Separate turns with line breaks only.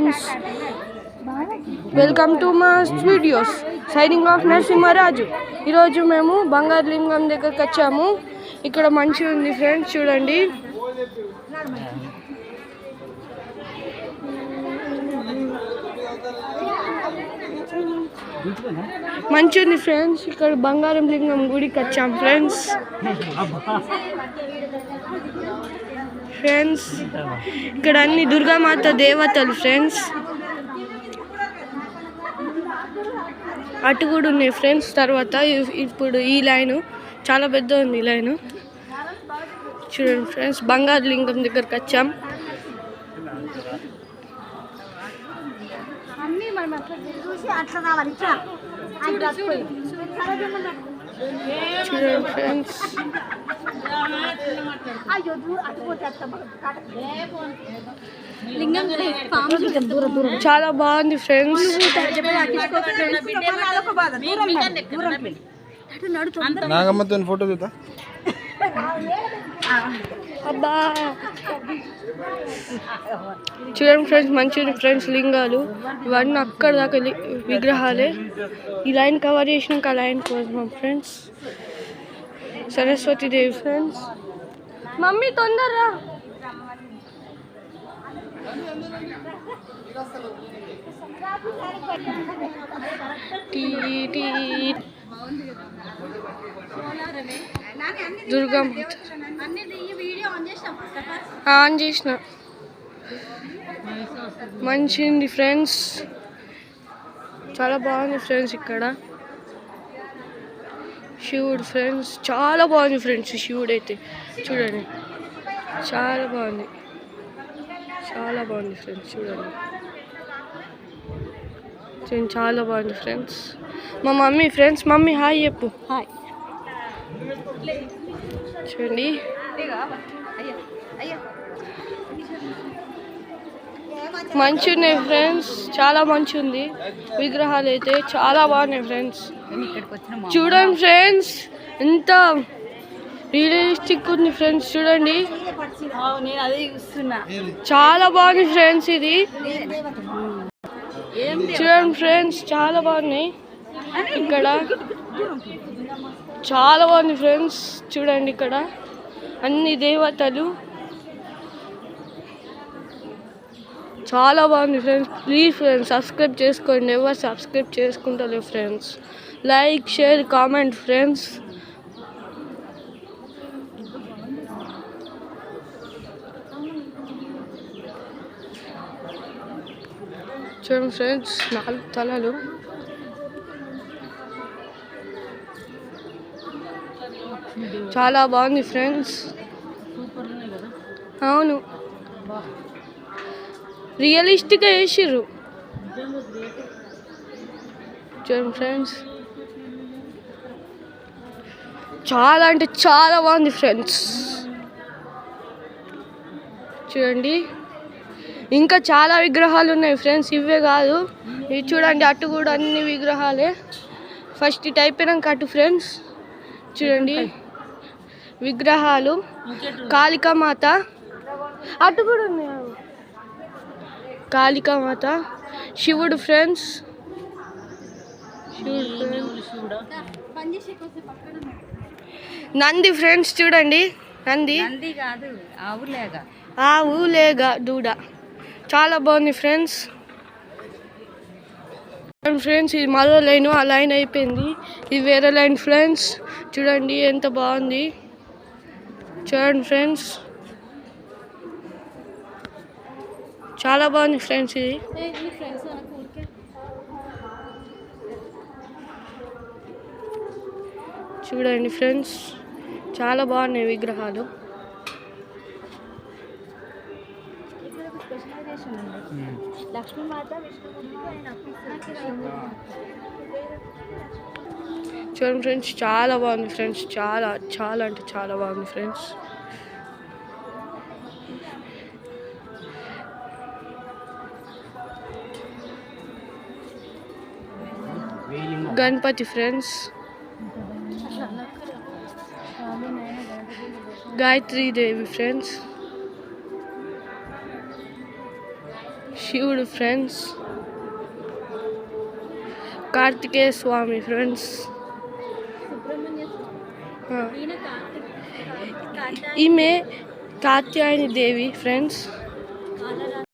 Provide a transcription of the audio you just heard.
Friends, welcome to మా videos. Signing off Narasimharaju. ఈరోజు మేము బంగారు లింగం దగ్గరకు వచ్చాము. ఇక్కడ మంచిగా ఉంది ఫ్రెండ్స్, చూడండి. మంచిగా ఉంది ఫ్రెండ్స్. ఇక్కడ బంగారం లింగం గుడికి వచ్చాం ఫ్రెండ్స్. ఇక్కడ అన్ని దుర్గామాత దేవతలు ఫ్రెండ్స్. అటు కూడా ఉన్నాయి ఫ్రెండ్స్. తర్వాత ఇప్పుడు ఈ లైను చాలా పెద్ద ఉంది. ఈ లైను చూడండి ఫ్రెండ్స్. బంగారు లింగం దగ్గరకు వచ్చాం. చూడండి ఫ్రెండ్స్, చాలా బాగుంది ఫ్రెండ్స్.
నాగమ్మతో ఫోటో చూద్దా.
అబ్బా చూడండి ఫ్రెండ్స్, మంచిగా ఫ్రెండ్స్ లింగాలు ఇవన్నీ అక్కడ దాకా విగ్రహాలే. ఈ లైన్ కవర్ చేసినాక ఆ లైన్ కోసం friends. Saraswati Devi friends. Mummy తొందరరా. దుర్గామాత ఆన్ చేసిన. మంచిది ఫ్రెండ్స్, చాలా బాగుంది ఫ్రెండ్స్. ఇక్కడ శివుడు ఫ్రెండ్స్, చాలా బాగుంది ఫ్రెండ్స్. శివుడు అయితే చూడండి, చాలా బాగుంది, చాలా బాగుంది ఫ్రెండ్స్. చూడండి, చాలా బాగుంది ఫ్రెండ్స్. మా మమ్మీ ఫ్రెండ్స్, మమ్మీ హాయ్ చెప్పు. హాయ్ చూడండి. మంచి ఉన్నాయి ఫ్రెండ్స్, చాలా మంచి ఉంది. విగ్రహాలు అయితే చాలా బాగున్నాయి ఫ్రెండ్స్. చూడండి ఫ్రెండ్స్, ఎంత రియలిస్టిక్ ఉంది ఫ్రెండ్స్. చూడండి, చాలా బాగుంది ఫ్రెండ్స్. ఇది చూడండి ఫ్రెండ్స్, చాలా బాగున్నాయి. ఇక్కడ చాలా బాగుంది ఫ్రెండ్స్. చూడండి, ఇక్కడ అన్ని దేవతలు చాలా బాగుంది ఫ్రెండ్స్. ప్లీజ్ ఫ్రెండ్స్ సబ్స్క్రైబ్ చేసుకోండి. ఎవరు సబ్స్క్రైబ్ చేసుకుంటలేరు friends. Like, share, comment friends. చూడండి ఫ్రెండ్స్, 4 తలలు. చాలా బాగుంది ఫ్రెండ్స్. అవును, రియలిస్టిక్గా వేసిర్రు. చూడండి ఫ్రెండ్స్, చాలా అంటే చాలా బాగుంది ఫ్రెండ్స్. చూడండి, ఇంకా చాలా విగ్రహాలు ఉన్నాయి ఫ్రెండ్స్. ఇవే కాదు, ఇవి చూడండి, అటు కూడా అన్ని విగ్రహాలే. ఫస్ట్ ఇటు అయిపోయినాక అటు ఫ్రెండ్స్. చూడండి విగ్రహాలు. కాళికామాత అటు కూడా ఉన్నాయి. కాళికామాత, శివుడు ఫ్రెండ్స్. నంది ఫ్రెండ్స్. చూడండి, నంది ఆవు లేగా దూడ. చాలా బాగుంది ఫ్రెండ్స్. ఫ్రెండ్స్, ఇది మరో లైన్, ఆ లైన్ అయిపోయింది. ఇది వేరే లైన్ ఫ్రెండ్స్. చూడండి ఎంత బాగుంది. చూడండి ఫ్రెండ్స్, చాలా బాగుంది ఫ్రెండ్స్. ఇది చూడండి ఫ్రెండ్స్, చాలా బాగున్నాయి విగ్రహాలు. చూడండి ఫ్రెండ్స్, చాలా బాగుంది ఫ్రెండ్స్. చాలా చాలా అంటే చాలా బాగుంది friends. Ganpati friends, Gayatri Devi friends, శివుడు ఫ్రెండ్స్, కార్తికేయ స్వామి ఫ్రెండ్స్, ఈమె కాత్యాయని దేవి ఫ్రెండ్స్.